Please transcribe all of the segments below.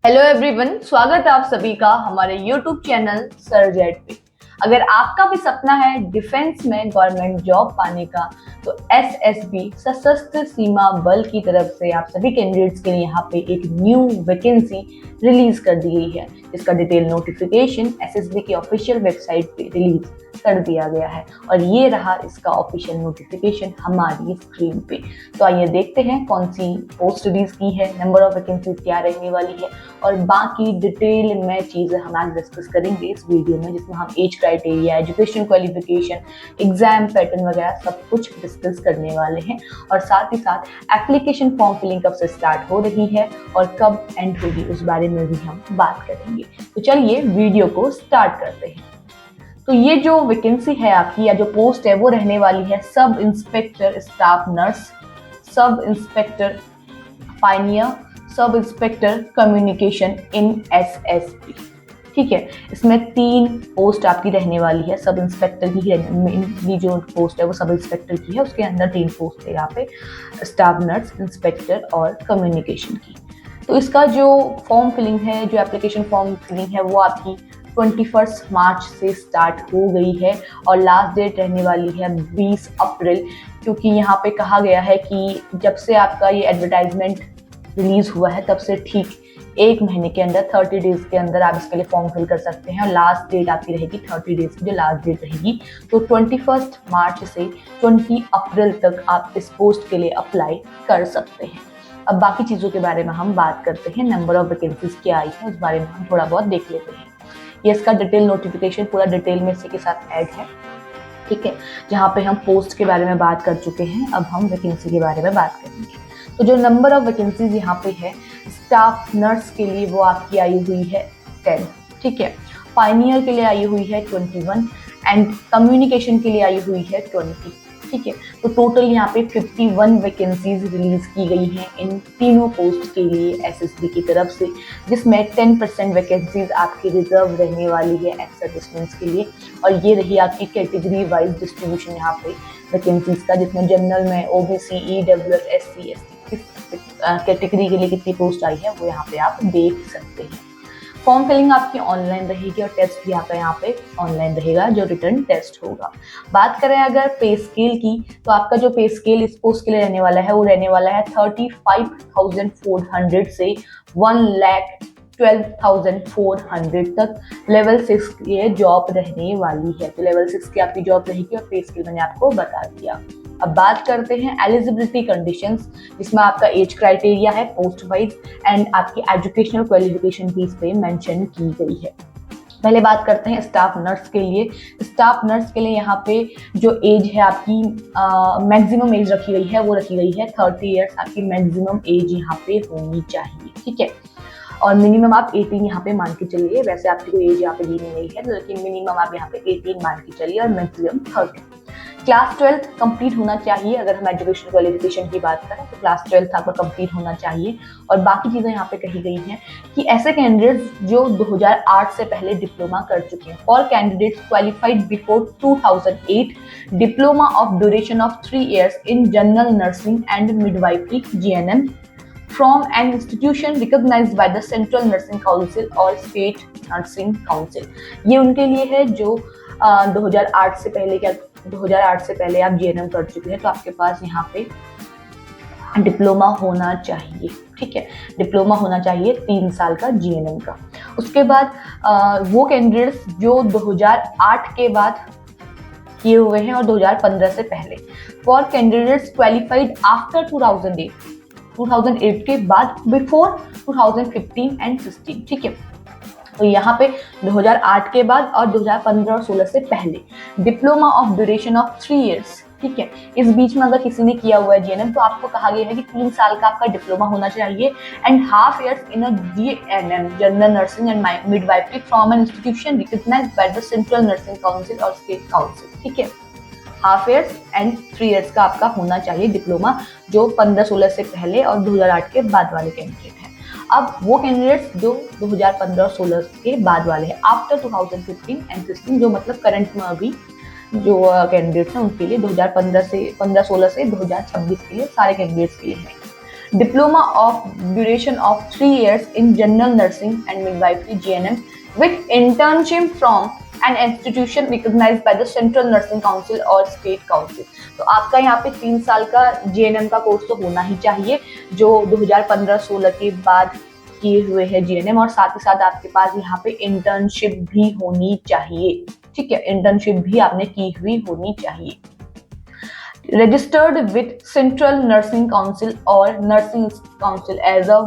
Hello everyone, स्वागत है आप सभी का हमारे यूट्यूब चैनल सर्जेट पे। अगर आपका भी सपना है डिफेंस में गवर्नमेंट जॉब पाने का, तो एसएसबी सशस्त्र सीमा बल की तरफ से आप सभी कैंडिडेट्स के लिए यहाँ पे एक न्यू वैकेंसी रिलीज कर दी गई है, जिसका डिटेल नोटिफिकेशन एसएसबी की ऑफिशियल वेबसाइट पे रिलीज कर दिया गया है। और ये रहा इसका ऑफिशियल नोटिफिकेशन हमारी स्क्रीन पे। तो आइए देखते हैं कौन सी पोस्ट रिलीज की है, नंबर ऑफ वैकेंसीज क्या रहने वाली है और बाकी डिटेल में चीज़ें हम आज डिस्कस करेंगे इस वीडियो में, जिसमें हम age criteria, education qualification, exam pattern वगैरह सब कुछ डिस्कस करने वाले हैं। और साथ ही साथ एप्लीकेशन फॉर्म फिलिंग कब से स्टार्ट हो रही है और कब एंड होगी उस बारे में भी हम बात करेंगे। तो चलिए वीडियो को स्टार्ट करते हैं। तो ये जो वैकेंसी है आपकी या जो पोस्ट है वो रहने वाली है sub inspector staff nurse, sub inspector Pioneer, sub inspector communication in SSB. ठीक है, इसमें 3 पोस्ट आपकी रहने वाली है। सब इंस्पेक्टर की मेनली जो पोस्ट है वो सब इंस्पेक्टर की है, उसके अंदर 3 पोस्ट है यहाँ पे, स्टाफ नर्स, इंस्पेक्टर और कम्युनिकेशन की। तो इसका जो फॉर्म फिलिंग है, जो एप्लीकेशन फॉर्म फिलिंग है, वो आपकी 21 मार्च से स्टार्ट हो गई है और लास्ट डेट रहने वाली है 20 अप्रैल। क्योंकि यहाँ पे कहा गया है कि जब से आपका ये एडवर्टाइजमेंट रिलीज हुआ है तब से ठीक 1 महीने के अंदर 30 डेज के अंदर आप इसके लिए फॉर्म फिल कर सकते हैं और लास्ट डेट आपकी रहेगी 30 डेज की जो लास्ट डेट रहेगी। तो 21 मार्च से 20 अप्रैल तक आप इस पोस्ट के लिए अप्लाई कर सकते हैं। अब बाकी चीज़ों के बारे में हम बात करते हैं। नंबर ऑफ वैकेंसीज क्या आई है उस बारे में हम थोड़ा बहुत देख लेते हैं। ये इसका डिटेल नोटिफिकेशन पूरा डिटेल में इसी के साथ ऐड है। ठीक है, जहाँ पे हम पोस्ट के बारे में बात कर चुके हैं, अब हम वैकेंसी के बारे में बात करेंगे। तो जो नंबर ऑफ वैकेंसीज यहाँ पे है, स्टाफ नर्स के लिए वो आपकी आई हुई है 10। ठीक है, पायनियर के लिए आई हुई है 21 एंड कम्युनिकेशन के लिए आई हुई है 20। ठीक है, तो टोटल यहाँ पे 51 वैकेंसीज रिलीज की गई हैं इन तीनों पोस्ट के लिए एसएसबी की तरफ से, जिसमें 10% वैकेंसीज आपकी रिजर्व रहने वाली है एक्स सर्विसमैन के लिए। और ये रही आपकी कैटेगरी वाइज डिस्ट्रीब्यूशन यहाँ पे वैकेंसीज का, जिसमें जनरल में OBC, EWS, SC, ST category के लिए कितनी पोस्ट आई है वो यहाँ पे आप देख सकते हैं। फॉर्म फिलिंग आपकी ऑनलाइन रहेगी और टेस्ट भी आपका यहाँ पे ऑनलाइन रहेगा, जो रिटर्न टेस्ट होगा। बात करें अगर पे स्केल की, तो आपका जो पे स्केल इस पोस्ट के लिए रहने वाला है वो रहने वाला है 35,400 से 1,12,400 तक। लेवल 6 की ये जॉब रहने वाली है। तो लेवल 6 की आपकी जॉब रहेगी और पे स्केल मैंने आपको बता दिया। अब बात करते हैं एलिजिबिलिटी कंडीशंस, जिसमें आपका एज क्राइटेरिया है पोस्ट वाइज एंड आपकी एजुकेशनल क्वालिफिकेशन भी इस पे मेंशन की गई है। पहले बात करते हैं स्टाफ नर्स के लिए। स्टाफ नर्स के लिए यहाँ पे जो एज है आपकी, मैक्सिमम एज रखी गई है वो रखी गई है 30 ईयर्स। आपकी मैक्सिमम एज यहाँ पे होनी चाहिए। ठीक है, और मिनिमम आप 18 यहाँ पे मान के चलिए। वैसे आपकी कोई एज यहाँ पे दी नहीं है, लेकिन मिनिमम आप यहाँ पे 18 मान के चलिए और मैक्सिमम 30। क्लास 12 कंप्लीट होना चाहिए। अगर हम एजुकेशन क्वालिफिकेशन की बात करें तो क्लास 12 आपका कंप्लीट होना चाहिए। और बाकी चीज़ें यहाँ पे कही गई हैं कि ऐसे कैंडिडेट्स जो 2008 से पहले डिप्लोमा कर चुके हैं, for candidates qualified before 2008, diploma of duration of 3 years in general nursing and midwifery GNM from an institution recognized by the Central Nursing Council और State Nursing Council। ये उनके लिए है जो 2008 से पहले 2008 से पहले आप जीएनएम कर चुके हैं, तो आपके पास यहाँ पे डिप्लोमा होना चाहिए। ठीक है, डिप्लोमा होना चाहिए 3 साल का जीएनएम का। उसके बाद वो कैंडिडेट्स जो 2008 के बाद किए हुए हैं और 2015 से पहले, फॉर कैंडिडेट्स क्वालिफाइड आफ्टर 2008 के बाद बिफोर 2015 एंड 16। ठीक है, तो यहाँ पे 2008 के बाद और 2015 और 16 से पहले diploma of duration of 3 years। ठीक है, इस बीच में अगर किसी ने किया हुआ है जीएनएम तो आपको कहा गया है कि 3 साल का आपका डिप्लोमा होना चाहिए and half years in a GNM general nursing and midwifery from an institution recognised by the central nursing council और स्टेट काउंसिल। ठीक है, हाफ ईयर्स एंड 3 years का आपका होना चाहिए डिप्लोमा, जो 15-16 से पहले और 2008 के बाद वाले कैंडिडेट हैं। अब वो कैंडिडेट्स जो 2015 और 16 के बाद वाले हैं, आफ्टर 2015 एंड 16, जो मतलब करंट में अभी जो कैंडिडेट्स हैं उनके लिए 2015 से 15-16 से 2026 के लिए सारे कैंडिडेट्स के लिए है। Diploma of duration of 3 years in general nursing and midwifery GNM with internship from an institution recognized by the Central Nursing Council और State Council। तो आपका यहाँ पे 3 साल का GNM का कोर्स तो होना ही चाहिए जो 2015-16 के बाद किए हुए हैं GNM, और साथ ही साथ आपके पास यहाँ पे इंटर्नशिप भी होनी चाहिए। ठीक है, इंटर्नशिप भी आपने की हुई होनी चाहिए। registered with Central Nursing Council और Nursing Council as a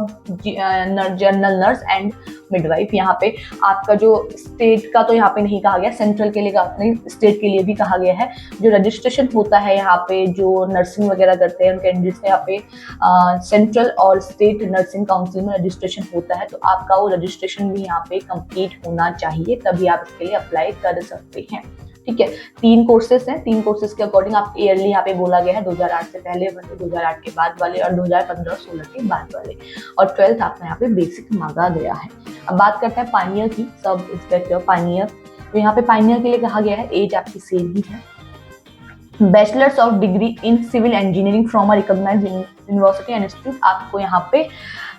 general nurse and midwife। यहाँ पे आपका जो स्टेट का तो यहाँ पे नहीं कहा गया, सेंट्रल के लिए नहीं, स्टेट के लिए भी कहा गया है। जो रजिस्ट्रेशन होता है यहाँ पे जो नर्सिंग वगैरह करते हैं उनके कैंडिडेट्स यहाँ पे सेंट्रल और स्टेट नर्सिंग काउंसिल में रजिस्ट्रेशन होता है, तो आपका वो रजिस्ट्रेशन भी यहाँ पे कंप्लीट होना चाहिए, तभी आप इसके लिए अप्लाई कर सकते हैं। ठीक है, 3 कोर्सेज हैं, 3 कोर्सेज के अकॉर्डिंग आप ईयरली यहाँ पे बोला गया है 2008 से पहले वाले, 2008 के बाद वाले और 2015-16 के बाद वाले, और 12th आपका यहाँ पे बेसिक मांगा गया है। अब बात करते हैं पायनियर की, सब इंस्पेक्टर पायनियर। तो यहाँ पे पायनियर के लिए कहा गया है एज आपकी सेम ही है। Bachelors of degree in civil engineering from a recognised university and institute, आपको यहाँ पे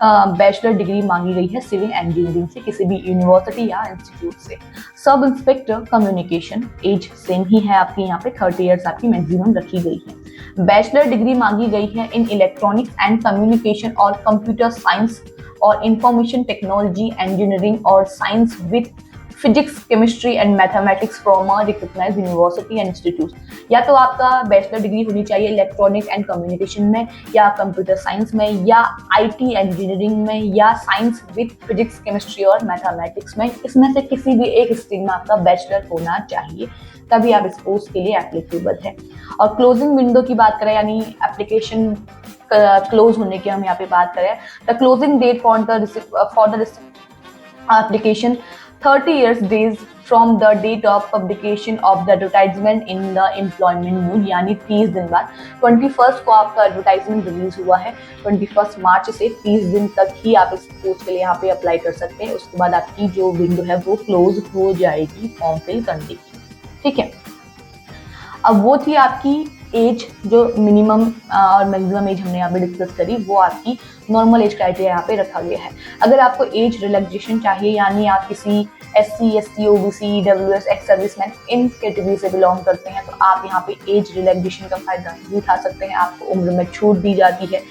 बैचलर डिग्री मांगी गई है सिविल इंजीनियरिंग से, किसी भी यूनिवर्सिटी या इंस्टीट्यूट से। Sub inspector communication, as same ही है आपकी, यहाँ पे 30 ईयर्स आपकी मैक्सिमम रखी गई है। बैचलर डिग्री मांगी गई है इन इलेक्ट्रॉनिक्स एंड कम्युनिकेशन और कंप्यूटर साइंस और इंफॉर्मेशन टेक्नोलॉजी इंजीनियरिंग और science with physics chemistry and mathematics from a recognised university and institute. या तो आपका बैचलर डिग्री होनी चाहिए इलेक्ट्रॉनिक्स एंड कम्युनिकेशन में, या कंप्यूटर साइंस में, या आईटी इंजीनियरिंग में, या साइंस विद फिजिक्स केमिस्ट्री और मैथमेटिक्स में। इसमें से किसी भी एक स्ट्रीम में आपका बैचलर होना चाहिए, तभी आप इस पोस्ट के लिए एप्लीकेबल है। और क्लोजिंग विंडो की बात करें, यानी एप्लीकेशन क्लोज होने की हम यहाँ पे बात करें, the closing date for the application 30 years days from the date of publication of the advertisement in the employment news, यानी 30 दिन बाद। 21 को आपका एडवर्टाइजमेंट रिलीज हुआ है, 21 मार्च से 30 दिन तक ही आप इस पोस्ट के लिए यहाँ पे अप्लाई कर सकते हैं। उसके बाद आपकी जो विंडो है वो क्लोज हो जाएगी फॉर्म फिल करने की। ठीक है, अब वो थी आपकी एज, जो मिनिमम और मैक्सिमम एज हमने यहाँ पे डिस्कस करी, वो आपकी नॉर्मल एज क्राइटेरिया यहाँ पे रखा गया है। अगर आपको एज रिलैक्सेशन चाहिए, यानी आप किसी SC, ST, OBC, EWS, ex serviceman इन कैटेगरी से बिलोंग करते हैं, तो आप यहाँ पे एज रिलैक्सेशन का फायदा भी उठा सकते हैं। आपको उम्र में छूट दी जाती है,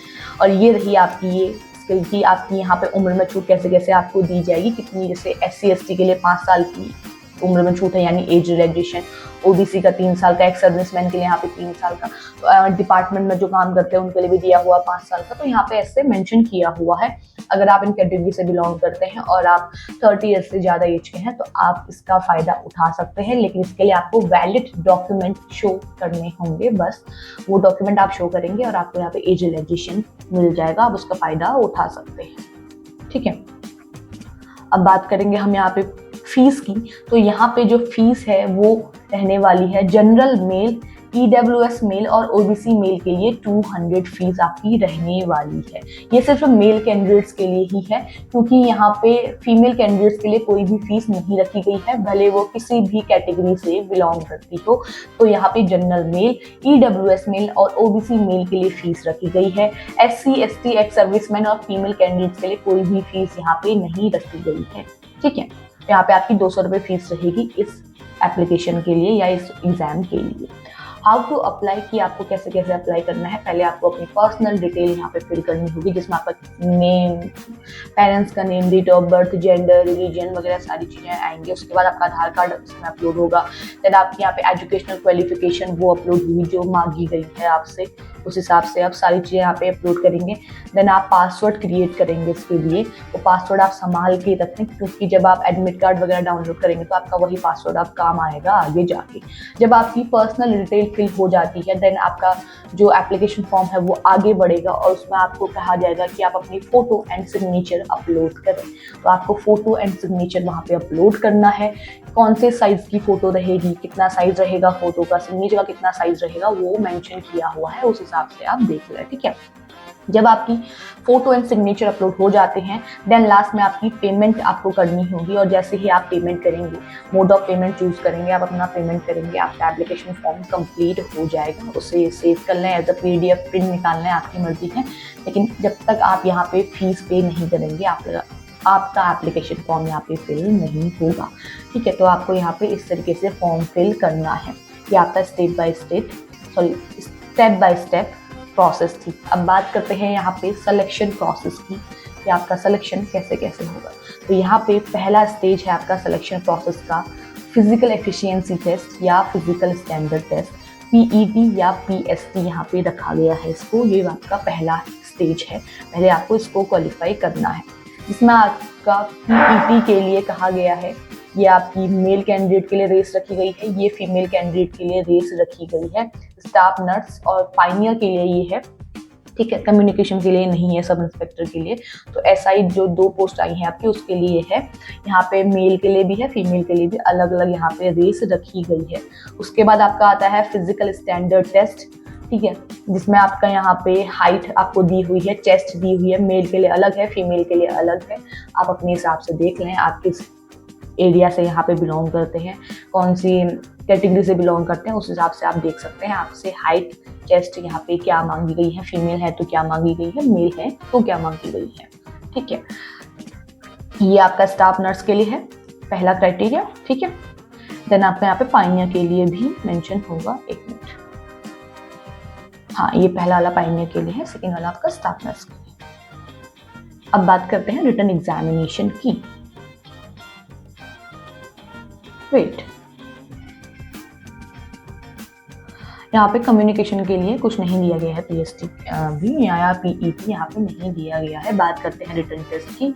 और ये रही आपकी ये स्किल की आपकी यहाँ पे उम्र में छूट कैसे कैसे आपको दी जाएगी, कितनी। जैसे SC, ST के लिए 5 साल की उम्र में छूट है, यानी एज रिलैक्सेशन। OBC का 3 साल का, एक्स सर्विसमैन के लिए यहाँ पे 3 साल का, तो डिपार्टमेंट में जो काम करते हैं उनके लिए भी दिया हुआ 5 साल का। तो यहाँ पे ऐसे मेंशन किया हुआ है। अगर आप इन कैटेगरी से बिलोंग करते हैं और आप 30 ईयर्स से ज़्यादा एज के हैं, तो आप इसका फ़ायदा उठा सकते हैं, लेकिन इसके लिए आपको वैलिड डॉक्यूमेंट शो करने होंगे। बस वो डॉक्यूमेंट आप शो करेंगे और आपको यहाँ पे एज रिलैक्सेशन मिल जाएगा, आप उसका फ़ायदा उठा सकते हैं। ठीक है, अब बात करेंगे हम यहाँ पे फीस की। तो यहाँ पे जो फीस है वो रहने वाली है जनरल मेल, EWS मेल और OBC मेल के लिए 200 फीस आपकी रहने वाली है। ये सिर्फ मेल कैंडिडेट्स के लिए ही है, क्योंकि यहाँ पे फीमेल कैंडिडेट्स के लिए कोई भी फीस नहीं रखी गई है, भले वो किसी भी कैटेगरी से बिलोंग करती हो। तो यहाँ पे जनरल मेल, EWS मेल और OBC मेल के लिए फीस रखी गई है। SC, ST, एक्स सर्विसमैन और फीमेल कैंडिडेट्स के लिए कोई भी फीस यहाँ पे नहीं रखी गई है। ठीक है, यहाँ पे आपकी 200 रुपये फीस रहेगी इस एप्लीकेशन के लिए या इस एग्जाम के लिए। हाउ टू अप्लाई की, आपको कैसे कैसे अप्लाई करना है। पहले आपको अपनी पर्सनल डिटेल यहाँ पे फिल करनी होगी, जिसमें आपका नेम, पेरेंट्स का name, date of birth, gender, religion वगैरह सारी चीज़ें आएंगी। उसके बाद आपका आधार कार्ड इसमें अपलोड होगा। देन आपकी यहाँ पे एजुकेशनल क्वालिफिकेशन वो अपलोड हुई जो मांगी गई है आपसे, उस हिसाब से आप सारी चीज़ें यहाँ पे अपलोड करेंगे। देन आप पासवर्ड क्रिएट करेंगे इसके लिए, वो पासवर्ड आप संभाल के रखें, क्योंकि जब आप एडमिट कार्ड वगैरह डाउनलोड करेंगे तो आपका वही पासवर्ड आप काम आएगा आगे जाके। जब आपकी पर्सनल डिटेल फिल हो जाती है, देन आपका जो एप्लीकेशन फॉर्म है वो आगे बढ़ेगा और उसमें आपको कहा जाएगा कि आप अपनी फोटो एंड सिग्नेचर अपलोड करें। तो आपको फोटो एंड सिग्नेचर वहाँ पे अपलोड करना है। कौन से साइज की फोटो रहेगी, कितना साइज रहेगा फोटो का, सिग्नेचर का कितना साइज रहेगा, वो मेंशन किया हुआ है, उस हिसाब से आप देख लें। ठीक है, जब आपकी फोटो एंड सिग्नेचर अपलोड हो जाते हैं, देन लास्ट में आपकी पेमेंट आपको करनी होगी। और जैसे ही आप पेमेंट करेंगे, मोड ऑफ पेमेंट चूज करेंगे, आप अपना पेमेंट करेंगे, आपका एप्लीकेशन फॉर्म कंप्लीट हो जाएगा। उसे सेव कर लें, एज अ PDF प्रिंट निकालना है, आपकी मर्जी है। लेकिन जब तक आप यहाँ पे फीस पे नहीं करेंगे, आपका एप्लीकेशन फॉर्म यहाँ पे फिल नहीं होगा। ठीक है, तो आपको यहाँ पे इस तरीके से फॉर्म फिल करना है। ये आपका स्टेप बाय स्टेप प्रोसेस थी। अब बात करते हैं यहाँ पे सिलेक्शन प्रोसेस की, कि आपका सिलेक्शन कैसे कैसे होगा। तो यहाँ पे पहला स्टेज है आपका सिलेक्शन प्रोसेस का, फिजिकल एफिशिएंसी टेस्ट या फिजिकल स्टैंडर्ड टेस्ट, PET या PST यहाँ पे रखा गया है इसको। ये आपका पहला स्टेज है, पहले आपको इसको क्वालिफाई करना है। जिसमें आपका PET के लिए कहा गया है, ये आपकी मेल कैंडिडेट के लिए रेस रखी गई है, ये फीमेल कैंडिडेट के लिए रेस रखी गई है। स्टाफ नर्स और पाइनियर के लिए ये है, ठीक है, कम्युनिकेशन के लिए नहीं है, सब इंस्पेक्टर के लिए। तो SI जो 2 पोस्ट आई हैं आपकी, उसके लिए है। यहाँ पे मेल के लिए भी है, फीमेल के लिए भी अलग अलग यहाँ पे रेस रखी गई है। उसके बाद आपका आता है फिजिकल स्टैंडर्ड टेस्ट, ठीक है, जिसमें आपका यहाँ पे हाइट आपको दी हुई है, चेस्ट दी हुई है, मेल के लिए अलग है, फीमेल के लिए अलग है। आप अपने हिसाब से देख लें, आप किस एरिया से यहाँ पे बिलोंग करते हैं, कौन सी कैटेगरी से बिलोंग करते हैं, उस हिसाब से आप देख सकते हैं। आपसे हाइट, चेस्ट यहाँ पे क्या मांगी गई है, फीमेल है तो क्या मांगी गई है, मेल है तो क्या मांगी गई है। ठीक है, ये आपका स्टाफ नर्स के लिए है, पहला क्राइटेरिया। ठीक है, देन आपका यहाँ पे पाइनियर के लिए भी मेंशन होगा। 1 मिनट, हाँ, ये पहला वाला पाइनियर के लिए है, सेकेंड वाला आपका स्टाफ नर्स के लिए। अब बात करते हैं रिटन एग्जामिनेशन की। वेट, यहाँ पे कम्युनिकेशन के लिए कुछ नहीं दिया गया है, PST भी या PET यहाँ पे नहीं दिया गया है। बात करते हैं रिटन टेस्ट की।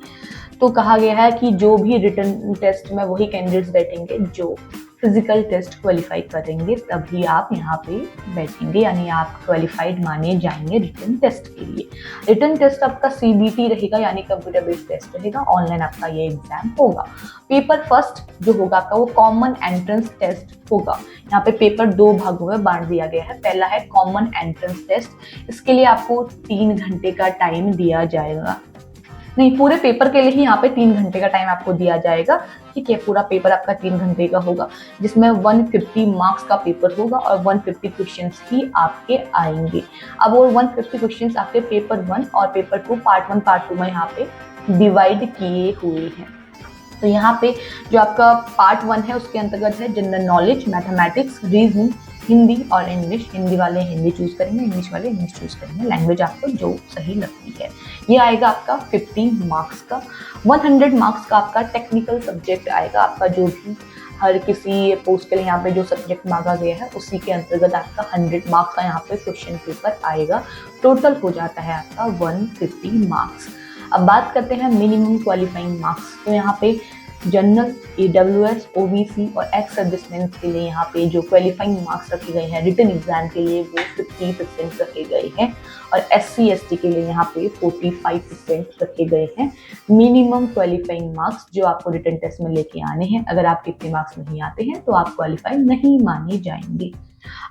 तो कहा गया है कि जो भी रिटन टेस्ट में वही कैंडिडेट्स बैठेंगे जो फिजिकल टेस्ट क्वालिफाई करेंगे, तभी आप यहाँ पे बैठेंगे, यानी आप क्वालिफाइड माने जाएंगे रिटन टेस्ट के लिए। रिटन टेस्ट आपका CBT रहेगा, यानी कंप्यूटर बेस्ड टेस्ट रहेगा, ऑनलाइन आपका ये एग्जाम होगा। पेपर फर्स्ट जो होगा आपका वो कॉमन एंट्रेंस टेस्ट होगा। यहाँ पे पेपर 2 भागों में बांट दिया गया है। पहला है कॉमन एंट्रेंस टेस्ट, इसके लिए आपको 3 घंटे का टाइम दिया जाएगा। नहीं, पूरे पेपर के लिए ही यहाँ पे 3 घंटे का टाइम आपको दिया जाएगा। ठीक है, पूरा पेपर आपका 3 घंटे का होगा, जिसमें 150 मार्क्स का पेपर होगा और 150 क्वेश्चंस ही आपके आएंगे। अब वो 150 क्वेश्चंस आपके पेपर 1 और पेपर 2 पार्ट 1 पार्ट 2 में यहाँ पे डिवाइड किए हुए हैं। तो यहाँ पे जो आपका पार्ट 1 है उसके अंतर्गत है general knowledge, mathematics, reasoning, Hindi और इंग्लिश। हिंदी वाले हिंदी चूज करेंगे, इंग्लिश वाले इंग्लिश चूज करेंगे, लैंग्वेज आपको जो सही लगती है। ये आएगा आपका 50 मार्क्स का। 100 मार्क्स का आपका टेक्निकल सब्जेक्ट आएगा, आपका जो भी हर किसी पोस्ट के लिए यहाँ पे जो सब्जेक्ट मांगा गया है उसी के अंतर्गत आपका 100 मार्क्स का यहाँ पे क्वेश्चन पेपर आएगा। टोटल हो जाता है आपका 150 मार्क्स। अब बात करते हैं मिनिमम क्वालिफाइंग मार्क्स। तो यहाँ पे जनरल, AWS, OBC और एक्स सर्विसमैन के लिए यहाँ पे जो क्वालिफाइंग मार्क्स रखे गए हैं रिटन एग्जाम के लिए वो 50% रखे गए हैं, और SC ST के लिए यहाँ पे 45% रखे गए हैं। मिनिमम क्वालिफाइंग मार्क्स जो आपको रिटन टेस्ट में लेके आने हैं, अगर आपके इतने मार्क्स नहीं आते हैं तो आप क्वालिफाई नहीं माने जाएंगे।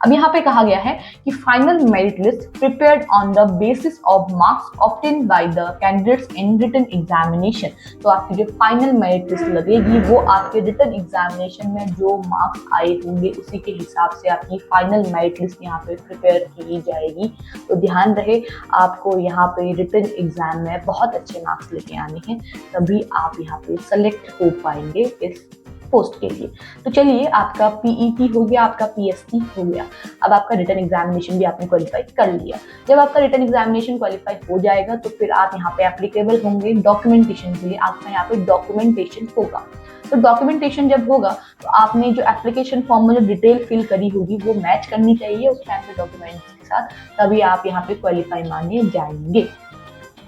अब यहाँ पे कहा गया है कि final merit list prepared on the basis of marks obtained by the candidates in written examination. तो आपकी जो फाइनल मेरिट लिस्ट लगेगी वो आपके रिटन एग्जामिनेशन में जो मार्क्स आए होंगे उसी के हिसाब से आपकी फाइनल मेरिट लिस्ट यहाँ पे प्रिपेयर की जाएगी। तो ध्यान रहे, आपको यहाँ पे रिटन एग्जाम में बहुत अच्छे मार्क्स लेके आने हैं, तभी आप यहाँ पे सेलेक्ट हो पाएंगे इस पोस्ट के लिए। तो चलिए, आपका PET हो गया, आपका PST हो गया। अब आपका रिटन एग्जामिनेशन भी आपने क्वालिफाई कर लिया। जब आपका रिटन एग्जामिनेशन क्वालिफाई हो जाएगा तो फिर आप यहाँ पे एप्लीकेबल होंगे डॉक्यूमेंटेशन के लिए। आपका यहाँ पे डॉक्यूमेंटेशन होगा। तो डॉक्यूमेंटेशन जब होगा तो आपने जो एप्लीकेशन फॉर्म में जो डिटेल फिल करी होगी वो मैच करनी चाहिए उस टाइम पे डॉक्यूमेंट्स के साथ, तभी आप यहाँ पे क्वालिफाई माने जाएंगे।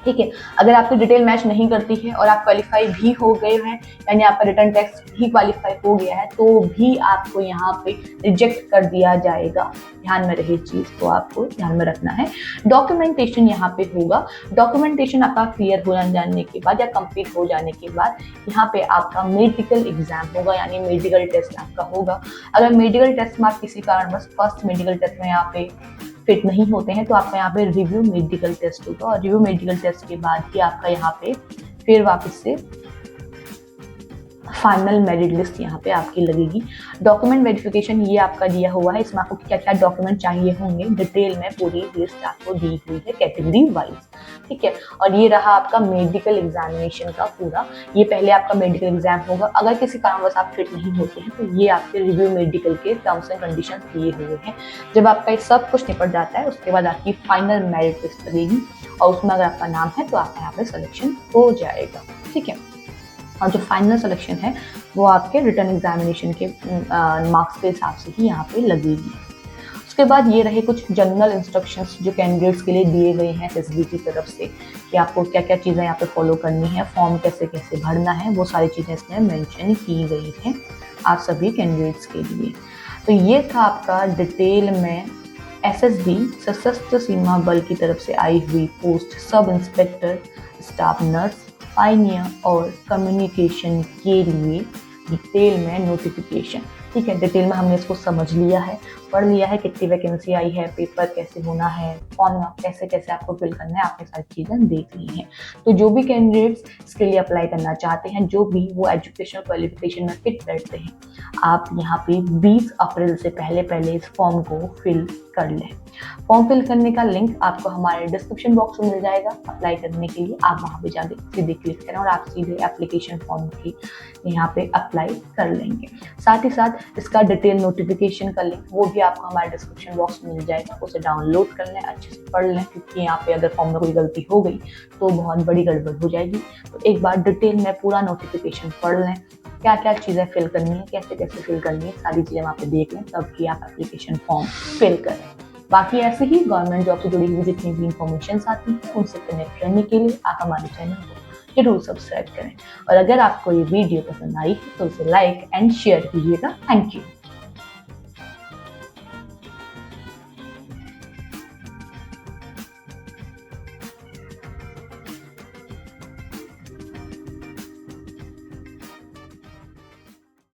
ठीक है, अगर आपकी डिटेल मैच नहीं करती है और आप क्वालिफाई भी हो गए हैं, यानी आपका रिटन टेस्ट भी क्वालिफाई हो गया है, तो भी आपको यहाँ पे रिजेक्ट कर दिया जाएगा। ध्यान में रहे, चीज को आपको ध्यान में रखना है। डॉक्यूमेंटेशन यहाँ पे होगा। डॉक्यूमेंटेशन आपका क्लियर हो जाने के बाद या कंप्लीट हो जाने के बाद यहाँ पे आपका मेडिकल एग्जाम होगा, यानी मेडिकल टेस्ट आपका होगा। अगर मेडिकल टेस्ट में आप किसी कारणवश फर्स्ट मेडिकल टेस्ट में यहाँ पे फिट नहीं होते हैं तो आपका यहाँ पे रिव्यू मेडिकल टेस्ट होगा, और रिव्यू मेडिकल टेस्ट के बाद ही आपका यहाँ पे फिर वापस से फाइनल मेरिट लिस्ट यहाँ पे आपकी लगेगी। डॉक्यूमेंट वेरिफिकेशन ये आपका दिया हुआ है, इसमें आपको क्या क्या डॉक्यूमेंट चाहिए होंगे डिटेल में पूरी लिस्ट आपको दी हुई है कैटेगरी वाइज, ठीक है। और ये रहा आपका मेडिकल एग्जामिनेशन का पूरा, ये पहले आपका मेडिकल एग्जाम होगा। अगर किसी कारणवश आप फिट नहीं होते हैं तो ये आपके रिव्यू मेडिकल के टर्म्स एंड कंडीशन दिए हुए हैं। जब आपका ये सब कुछ निपट जाता है उसके बाद आपकी फाइनल मेरिट लिस्ट लगेगी, और उसमें अगर आपका नाम है तो आपका यहाँ पे सिलेक्शन हो जाएगा, ठीक है। और जो फाइनल सिलेक्शन है वो आपके रिटर्न एग्जामिनेशन के मार्क्स के हिसाब से ही यहाँ पे लगेगी। उसके बाद ये रहे कुछ जनरल इंस्ट्रक्शंस जो कैंडिडेट्स के लिए दिए गए हैं एसएसबी की तरफ से, कि आपको क्या क्या चीज़ें यहाँ पे फॉलो करनी है, फॉर्म कैसे कैसे भरना है, वो सारी चीज़ें इसमें मेंशन की गई हैं आप सभी कैंडिडेट्स के लिए। तो ये था आपका डिटेल में एसएसबी सशस्त्र सीमा बल की तरफ से आई हुई post sub inspector staff nurse Pioneer और कम्युनिकेशन के लिए डिटेल में नोटिफिकेशन, ठीक है। डिटेल में हमने इसको समझ लिया है, पढ़ लिया है कितनी वैकेंसी आई है, पेपर कैसे होना है, फॉर्म कैसे कैसे आपको फिल करना है, आपने सारी चीज़ें देख ली हैं। तो जो भी कैंडिडेट्स इसके लिए अप्लाई करना चाहते हैं, जो भी वो एजुकेशनल क्वालिफिकेशन में फिट बैठते हैं, आप यहाँ पे 20 अप्रैल से पहले पहले इस फॉर्म को फिल कर लें। फॉर्म फिल करने का लिंक आपको हमारे डिस्क्रिप्शन बॉक्स में मिल जाएगा। अप्लाई करने के लिए आप वहाँ पे जाके सीधे क्लिक करें और आप सीधे एप्लीकेशन फॉर्म की यहाँ पे अप्लाई कर लेंगे। साथ ही साथ इसका डिटेल नोटिफिकेशन का लिंक वो भी आपको हमारे डिस्क्रिप्शन बॉक्स में मिल जाएगा, उसे डाउनलोड कर लें, अच्छे से पढ़ लें, क्योंकि यहाँ पे अगर फॉर्म में कोई गलती हो गई तो बहुत बड़ी गड़बड़ हो जाएगी। तो एक बार डिटेल में पूरा नोटिफिकेशन पढ़ लें, क्या क्या चीज़ें फिल करनी है, कैसे कैसे फिल करनी है, सारी चीज़ें वहाँ पे देख लें, तब कि आप एप्लीकेशन फॉर्म फिल करें। बाकी ऐसे ही गवर्नमेंट जॉब से जुड़ी हुई जितनी भी इंफॉर्मेशन आती हैं उनसे कनेक्ट रहने के लिए आप हमारे चैनल को जरूर सब्सक्राइब करें। और अगर आपको ये वीडियो पसंद आई है तो इसे लाइक एंड शेयर कीजिएगा। Thank you.